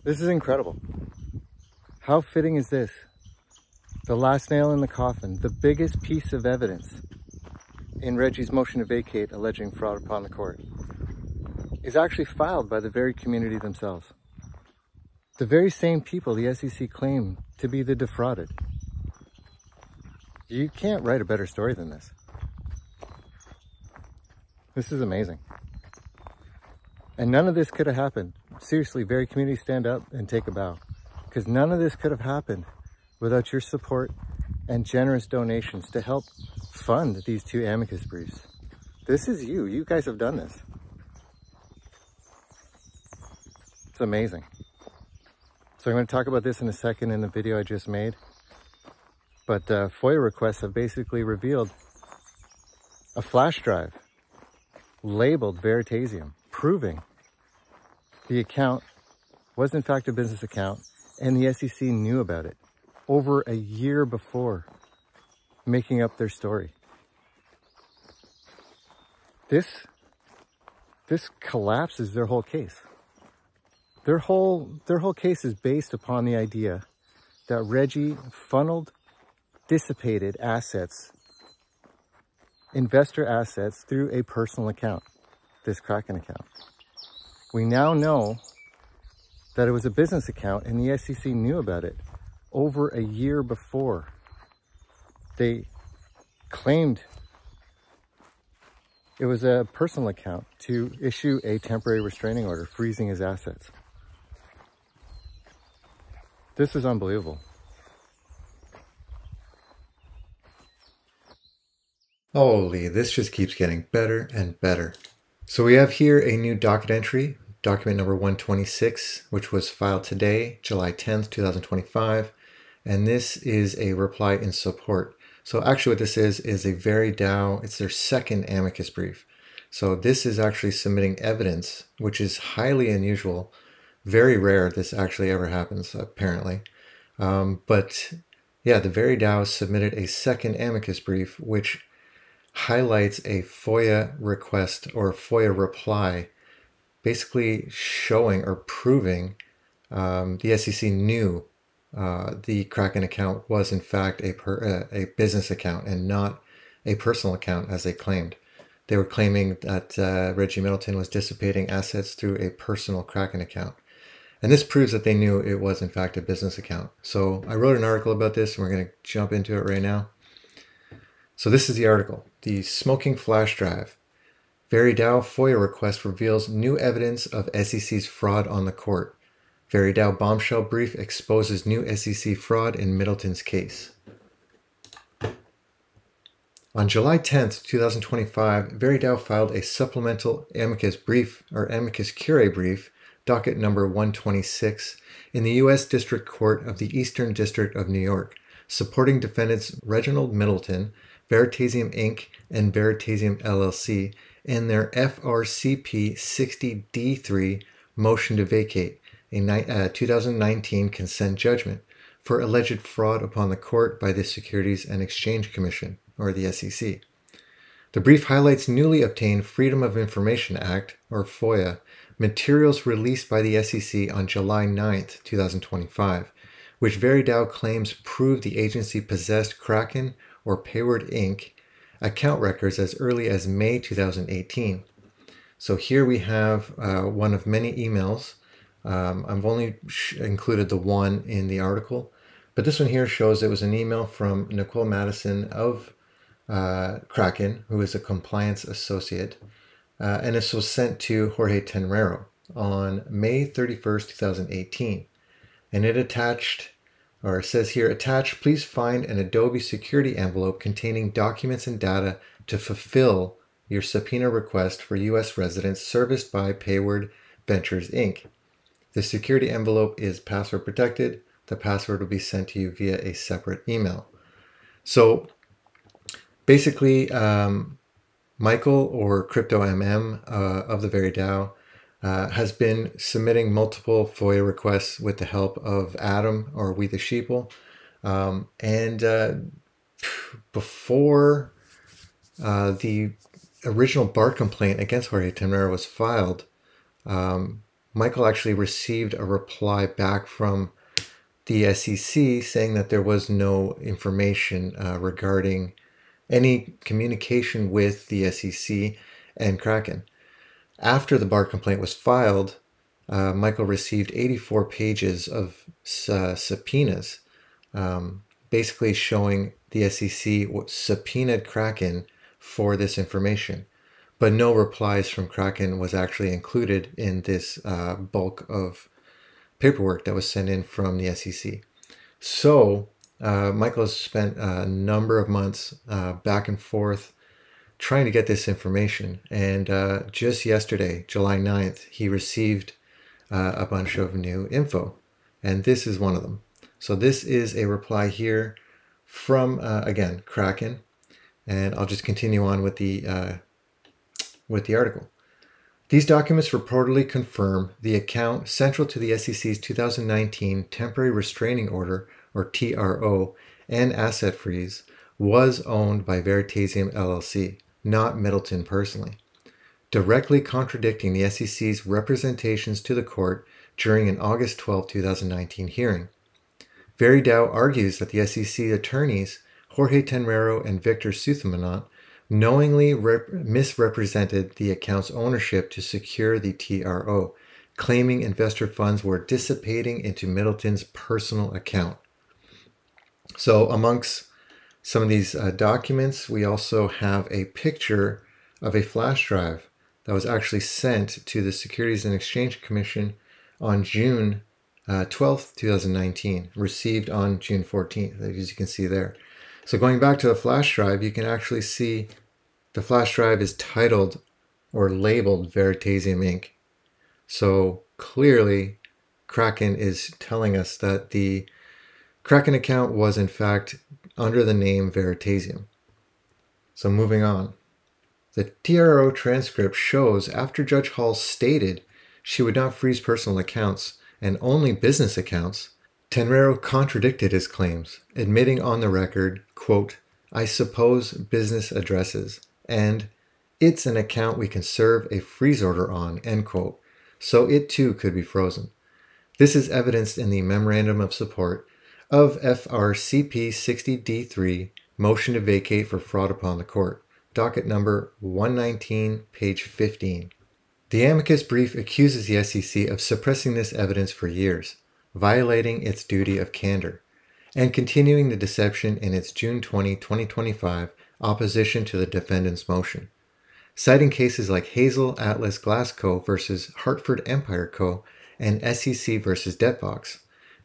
This is incredible. How fitting is this? The last nail in the coffin, the biggest piece of evidence in Reggie's motion to vacate alleging fraud upon the court, is actually filed by the Veri community themselves. The very same people the SEC claim to be the defrauded. You can't write a better story than this. This is amazing. And none of this could have happened. Seriously, Veri community, stand up and take a bow. Because none of this could have happened without your support and generous donations to help fund these two amicus briefs. This is you. You guys have done this. It's amazing. So I'm going to talk about this in a second in the video I just made. But FOIA requests have basically revealed a flash drive labeled Veritaseum, proving the account was in fact a business account and the SEC knew about it over a year before making up their story. This collapses their whole case. Their whole case is based upon the idea that Reggie funneled, dissipated assets, investor assets, through a personal account, this Kraken account. We now know that it was a business account and the SEC knew about it over a year before they claimed it was a personal account to issue a temporary restraining order freezing his assets. This is unbelievable. Holy, this just keeps getting better and better. So we have here a new docket entry, document number 126, which was filed today, July 10th, 2025. And this is a reply in support. So actually what this is a VeriDAO. It's their second amicus brief. So this is actually submitting evidence, which is highly unusual. Very rare this actually ever happens, apparently. But yeah, the VeriDAO submitted a second amicus brief, which highlights a FOIA request or FOIA reply, basically showing or proving the SEC knew the Kraken account was in fact a business account and not a personal account as they claimed. They were claiming that Reggie Middleton was dissipating assets through a personal Kraken account. And this proves that they knew it was in fact a business account. So I wrote an article about this and we're going to jump into it right now. So this is the article. The smoking flash drive. VeriDAO FOIA request reveals new evidence of SEC's fraud on the court. VeriDAO bombshell brief exposes new SEC fraud in Middleton's case. On July 10th, 2025, VeriDAO filed a supplemental amicus brief, or amicus curiae brief, docket number 126, in the U.S. District Court of the Eastern District of New York, supporting defendants Reginald Middleton, Veritaseum Inc., and Veritaseum LLC in their FRCP 60D3 motion to vacate a 2019 consent judgment for alleged fraud upon the court by the Securities and Exchange Commission, or the SEC. The brief highlights newly obtained Freedom of Information Act, or FOIA, materials released by the SEC on July 9th, 2025, which VeriDAO claims prove the agency possessed Kraken or Payward Inc. account records as early as May 2018. So here we have one of many emails. I've only included the one in the article, but this one here shows it was an email from Nicole Madison of Kraken, who is a compliance associate, and this was sent to Jorge Tenrero on May 31st, 2018. And it attached, or it says here, attached, please find an Adobe security envelope containing documents and data to fulfill your subpoena request for U.S. residents serviced by Payward Ventures Inc. The security envelope is password protected. The password will be sent to you via a separate email. So basically, Michael, or CryptoMM of the VeriDAO, has been submitting multiple FOIA requests with the help of Adam, or We the Sheeple. Before the original bar complaint against Jorge Tenrero was filed, Michael actually received a reply back from the SEC saying that there was no information regarding any communication with the SEC and Kraken. After the bar complaint was filed, Michael received 84 pages of subpoenas, basically showing the SEC subpoenaed Kraken for this information. But no replies from Kraken was actually included in this bulk of paperwork that was sent in from the SEC. So Michael has spent a number of months back and forth trying to get this information. And just yesterday, July 9th, he received a bunch of new info. And this is one of them. So this is a reply here from, again, Kraken. And I'll just continue on with the article. These documents reportedly confirm the account central to the SEC's 2019 Temporary Restraining Order, or TRO, and asset freeze was owned by Veritaseum LLC, not Middleton personally, directly contradicting the SEC's representations to the court during an August 12, 2019 hearing. VeriDAO argues that the SEC attorneys, Jorge Tenrero and Victor Suthermanant, knowingly misrepresented the account's ownership to secure the TRO, claiming investor funds were dissipating into Middleton's personal account. So amongst some of these documents, we also have a picture of a flash drive that was actually sent to the Securities and Exchange Commission on June 12th, 2019, received on June 14th, as you can see there. So going back to the flash drive, you can actually see the flash drive is titled or labeled Veritaseum Inc. So clearly, Kraken is telling us that the Kraken account was in fact under the name Veritaseum. So moving on. The TRO transcript shows after Judge Hall stated she would not freeze personal accounts and only business accounts, Tenrero contradicted his claims, admitting on the record, quote, "I suppose business addresses," and "it's an account we can serve a freeze order on," end quote, so it too could be frozen. This is evidenced in the Memorandum of Support of FRCP 60D3, Motion to Vacate for Fraud upon the Court, docket number 119, page 15. The amicus brief accuses the SEC of suppressing this evidence for years, violating its duty of candor, and continuing the deception in its June 20, 2025 opposition to the defendant's motion. Citing cases like Hazel Atlas Glass Co. versus Hartford Empire Co. and SEC versus Debtbox,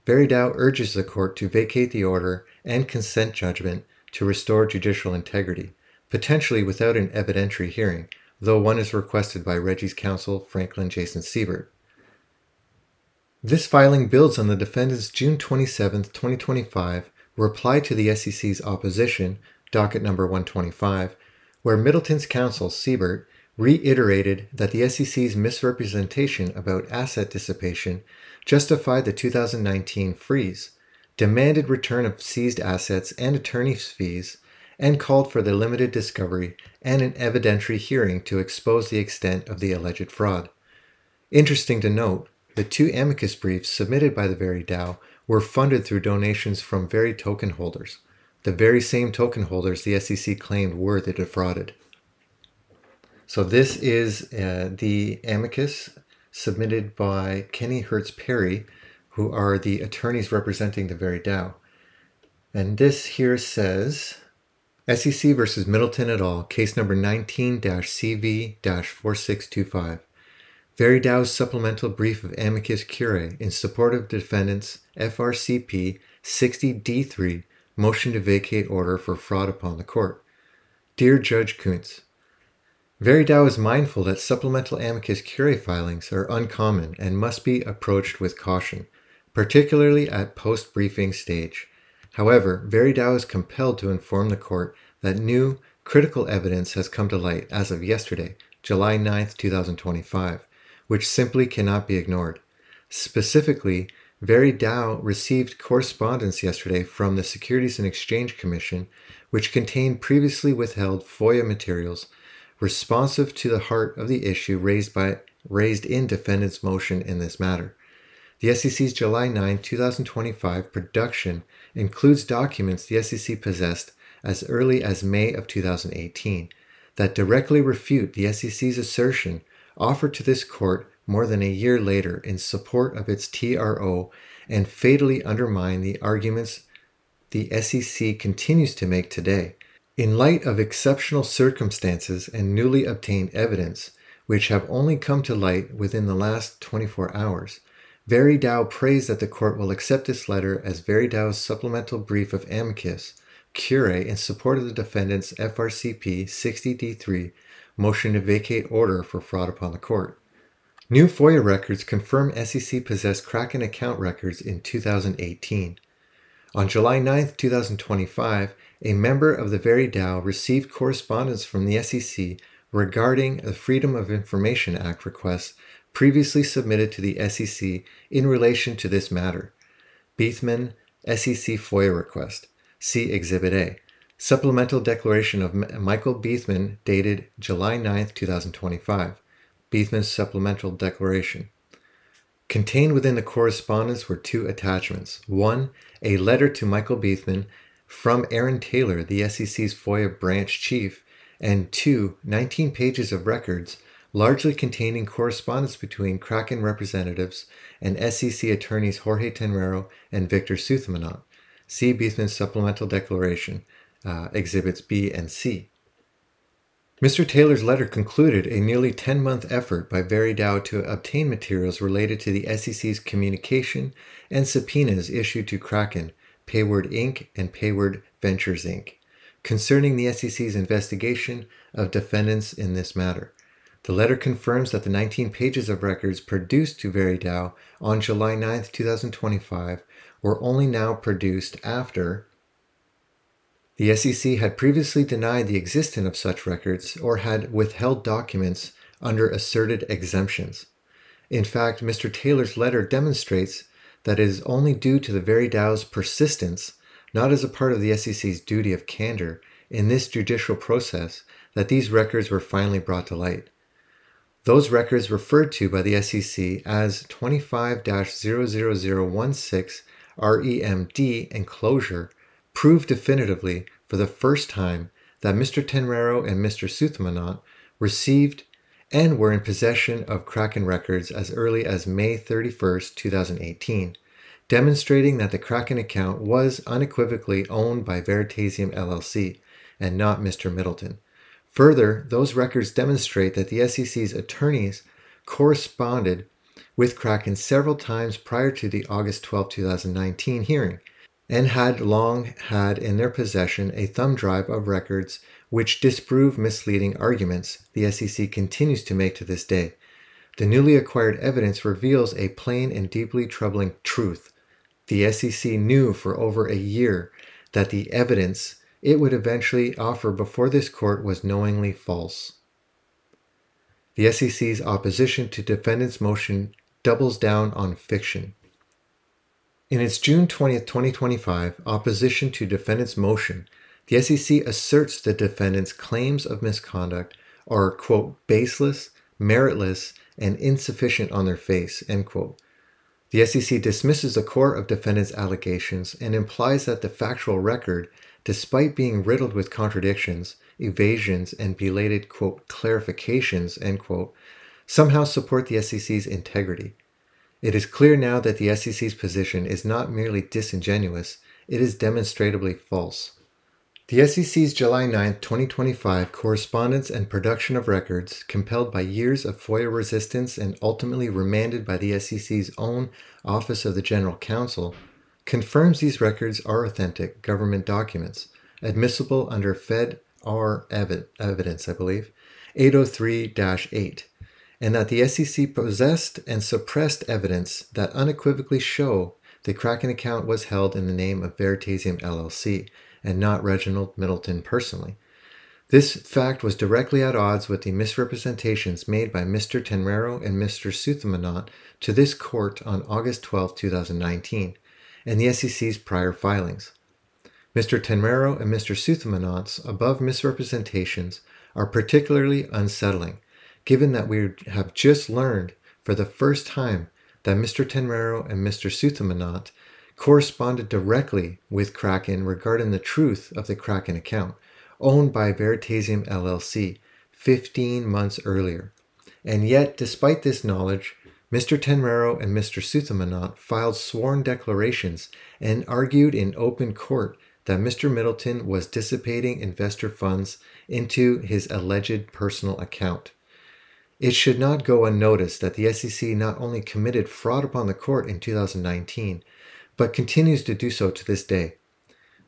VeriDAO urges the court to vacate the order and consent judgment to restore judicial integrity, potentially without an evidentiary hearing, though one is requested by Reggie's counsel, Franklin Jason Siebert. This filing builds on the defendant's June 27, 2025 reply to the SEC's opposition, docket number 125, where Middleton's counsel, Siebert, reiterated that the SEC's misrepresentation about asset dissipation justified the 2019 freeze, demanded return of seized assets and attorney's fees, and called for the limited discovery and an evidentiary hearing to expose the extent of the alleged fraud. Interesting to note, the two amicus briefs submitted by the VeriDAO were funded through donations from Veri token holders, the very same token holders the SEC claimed were the defrauded. So this is the amicus submitted by Kenny Hertz-Perry, who are the attorneys representing the VeriDAO. And this here says, SEC versus Middleton et al., case number 19-CV-4625. VeriDAO's supplemental brief of amicus curiae in support of defendants FRCP 60D3 motion to vacate order for fraud upon the court. Dear Judge Kuntz, VeriDAO is mindful that supplemental amicus curiae filings are uncommon and must be approached with caution, particularly at post-briefing stage. However, VeriDAO is compelled to inform the court that new, critical evidence has come to light as of yesterday, July 9, 2025, which simply cannot be ignored. Specifically, VeriDAO received correspondence yesterday from the Securities and Exchange Commission, which contained previously withheld FOIA materials responsive to the heart of the issue raised by raised in defendants' motion in this matter. The SEC's July 9, 2025 production includes documents the SEC possessed as early as May of 2018 that directly refute the SEC's assertion offered to this court more than a year later in support of its TRO and fatally undermine the arguments the SEC continues to make today. In light of exceptional circumstances and newly obtained evidence, which have only come to light within the last 24 hours, VeriDAO prays that the court will accept this letter as VeriDAO's supplemental brief of amicus, curiae, in support of the defendant's FRCP 60D3 motion to vacate order for fraud upon the court. New FOIA records confirm SEC possessed Kraken account records in 2018. On July 9, 2025, a member of the VeriDAO received correspondence from the SEC regarding the Freedom of Information Act requests previously submitted to the SEC in relation to this matter. Beithman, SEC FOIA request. See Exhibit A. Supplemental Declaration of Michael Beithman dated July 9, 2025. Beithman's Supplemental Declaration. Contained within the correspondence were two attachments. One, a letter to Michael Beithman from Aaron Taylor, the SEC's FOIA branch chief, and two, 19 pages of records, largely containing correspondence between Kraken representatives and SEC attorneys Jorge Tenrero and Victor Suthmanat. See Beithman's Supplemental Declaration, Exhibits B and C. Mr. Taylor's letter concluded a nearly 10-month effort by VeriDAO to obtain materials related to the SEC's communication and subpoenas issued to Kraken, Payward Inc., and Payward Ventures Inc. concerning the SEC's investigation of defendants in this matter. The letter confirms that the 19 pages of records produced to VeriDAO on July 9, 2025 were only now produced after the SEC had previously denied the existence of such records or had withheld documents under asserted exemptions. In fact, Mr. Taylor's letter demonstrates that it is only due to the VeriDAO's persistence, not as a part of the SEC's duty of candor in this judicial process, that these records were finally brought to light. Those records referred to by the SEC as 25-00016 REMD enclosure prove definitively for the first time that Mr. Tenrero and Mr. Suthmanat received and were in possession of Kraken records as early as May 31, 2018, demonstrating that the Kraken account was unequivocally owned by Veritaseum LLC and not Mr. Middleton. Further, those records demonstrate that the SEC's attorneys corresponded with Kraken several times prior to the August 12, 2019 hearing, and had long had in their possession a thumb drive of records which disprove misleading arguments the SEC continues to make to this day. The newly acquired evidence reveals a plain and deeply troubling truth. The SEC knew for over a year that the evidence it would eventually offer before this court was knowingly false. The SEC's opposition to defendants' motion doubles down on fiction. In its June 20, 2025 opposition to defendants' motion, the SEC asserts the defendants' claims of misconduct are, quote, baseless, meritless, and insufficient on their face, end quote. The SEC dismisses the core of defendants' allegations and implies that the factual record, despite being riddled with contradictions, evasions, and belated, quote, clarifications, end quote, somehow support the SEC's integrity. It is clear now that the SEC's position is not merely disingenuous, it is demonstrably false. The SEC's July 9, 2025 correspondence and production of records, compelled by years of FOIA resistance and ultimately remanded by the SEC's own Office of the General Counsel, confirms these records are authentic government documents, admissible under Fed R evidence, 803-8, and that the SEC possessed and suppressed evidence that unequivocally show the Kraken account was held in the name of Veritaseum LLC and not Reginald Middleton personally. This fact was directly at odds with the misrepresentations made by Mr. Tenrero and Mr. Suthmanat to this court on August 12, 2019, and the SEC's prior filings. Mr. Tenrero and Mr. Suthmanat's above misrepresentations are particularly unsettling, given that we have just learned for the first time that Mr. Tenrero and Mr. Suthamanant corresponded directly with Kraken regarding the truth of the Kraken account, owned by Veritaseum LLC, 15 months earlier. And yet, despite this knowledge, Mr. Tenrero and Mr. Suthamanant filed sworn declarations and argued in open court that Mr. Middleton was dissipating investor funds into his alleged personal account. It should not go unnoticed that the SEC not only committed fraud upon the court in 2019, but continues to do so to this day.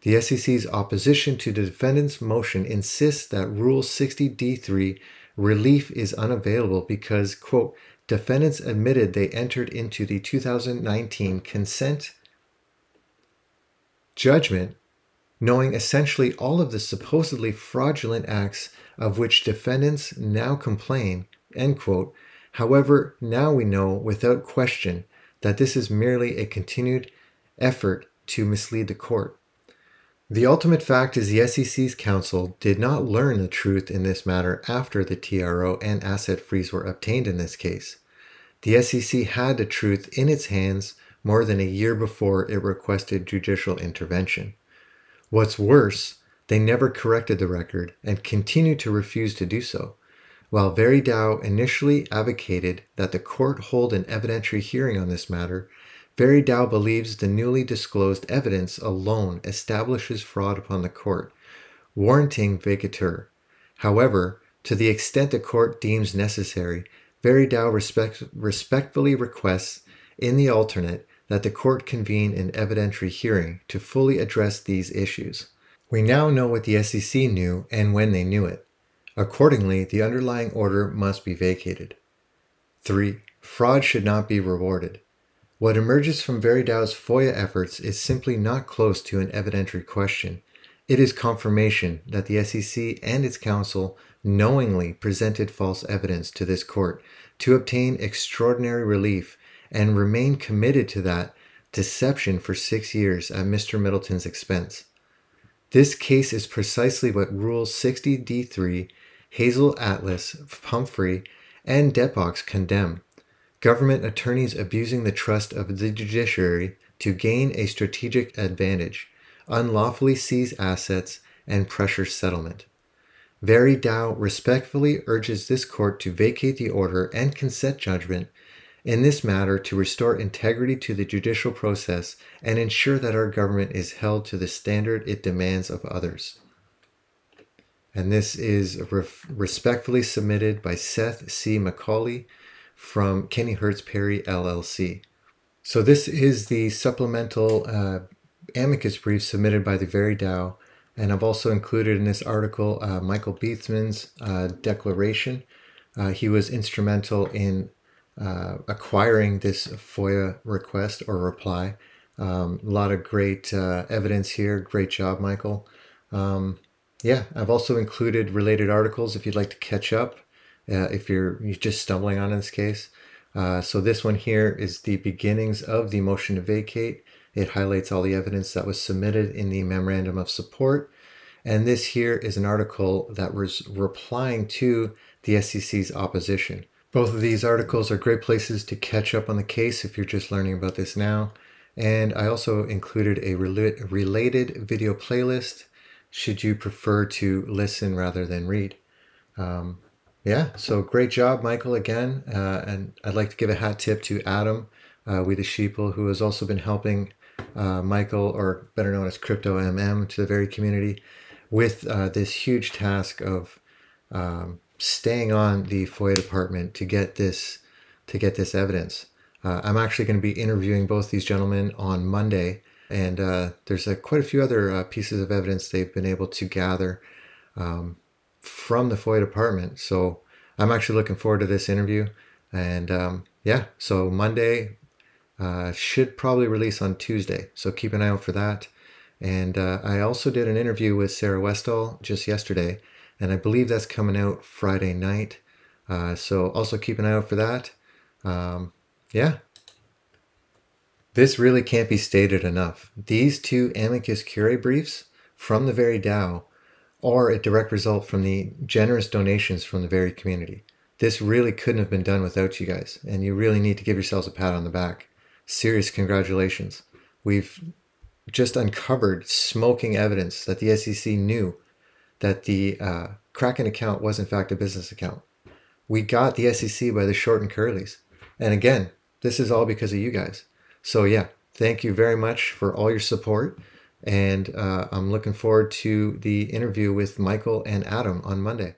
The SEC's opposition to the defendant's motion insists that Rule 60d3 relief is unavailable because, quote, defendants admitted they entered into the 2019 consent judgment knowing essentially all of the supposedly fraudulent acts of which defendants now complain, end quote. However, now we know without question that this is merely a continued effort to mislead the court. The ultimate fact is the SEC's counsel did not learn the truth in this matter after the TRO and asset freeze were obtained in this case. The SEC had the truth in its hands more than a year before it requested judicial intervention. What's worse, they never corrected the record and continue to refuse to do so. While VeriDAO initially advocated that the court hold an evidentiary hearing on this matter, VeriDAO believes the newly disclosed evidence alone establishes fraud upon the court, warranting vacatur. However, to the extent the court deems necessary, VeriDAO respectfully requests, in the alternate, that the court convene an evidentiary hearing to fully address these issues. We now know what the SEC knew and when they knew it. Accordingly, the underlying order must be vacated. 3. Fraud should not be rewarded. What emerges from VeriDAO's FOIA efforts is simply not close to an evidentiary question. It is confirmation that the SEC and its counsel knowingly presented false evidence to this court to obtain extraordinary relief and remain committed to that deception for 6 years at Mr. Middleton's expense. This case is precisely what Rule 60d3, Hazel Atlas, Pumphrey, and Depbox condemn. Government attorneys abusing the trust of the judiciary to gain a strategic advantage, unlawfully seize assets, and pressure settlement. VeriDAO respectfully urges this court to vacate the order and consent judgment in this matter to restore integrity to the judicial process and ensure that our government is held to the standard it demands of others. And this is respectfully submitted by Seth C. McCauley from Kenny Hertz Perry LLC. So this is the supplemental amicus brief submitted by the VeriDAO, and I've also included in this article Michael Beatsman's declaration. He was instrumental in acquiring this FOIA request or reply. A lot of great evidence here. Great job, Michael. Yeah, I've also included related articles if you'd like to catch up, if you're just stumbling on this case. So this one here is the beginnings of the motion to vacate. It highlights all the evidence that was submitted in the memorandum of support. And this here is an article that was replying to the SEC's opposition. Both of these articles are great places to catch up on the case if you're just learning about this now. And I also included a related video playlist should you prefer to listen rather than read. Yeah, so great job, Michael, again. And I'd like to give a hat tip to Adam We the Sheeple, who has also been helping Michael, or better known as Crypto MM, to the Veri community with this huge task of staying on the FOIA department to get this evidence. I'm actually going to be interviewing both these gentlemen on Monday, and there's quite a few other pieces of evidence they've been able to gather from the FOIA department. So I'm actually looking forward to this interview. And yeah, so Monday should probably release on Tuesday. So keep an eye out for that. And I also did an interview with Sarah Westall just yesterday, and I believe that's coming out Friday night. So also keep an eye out for that. Yeah. This really can't be stated enough. These two amicus curiae briefs from the VeriDAO are a direct result from the generous donations from the Veri community. This really couldn't have been done without you guys, and you really need to give yourselves a pat on the back. Serious congratulations. We've just uncovered smoking evidence that the SEC knew that the Kraken account was in fact a business account. We got the SEC by the short and curlies. And again, this is all because of you guys. So yeah, thank you very much for all your support. And I'm looking forward to the interview with Michael and Adam on Monday.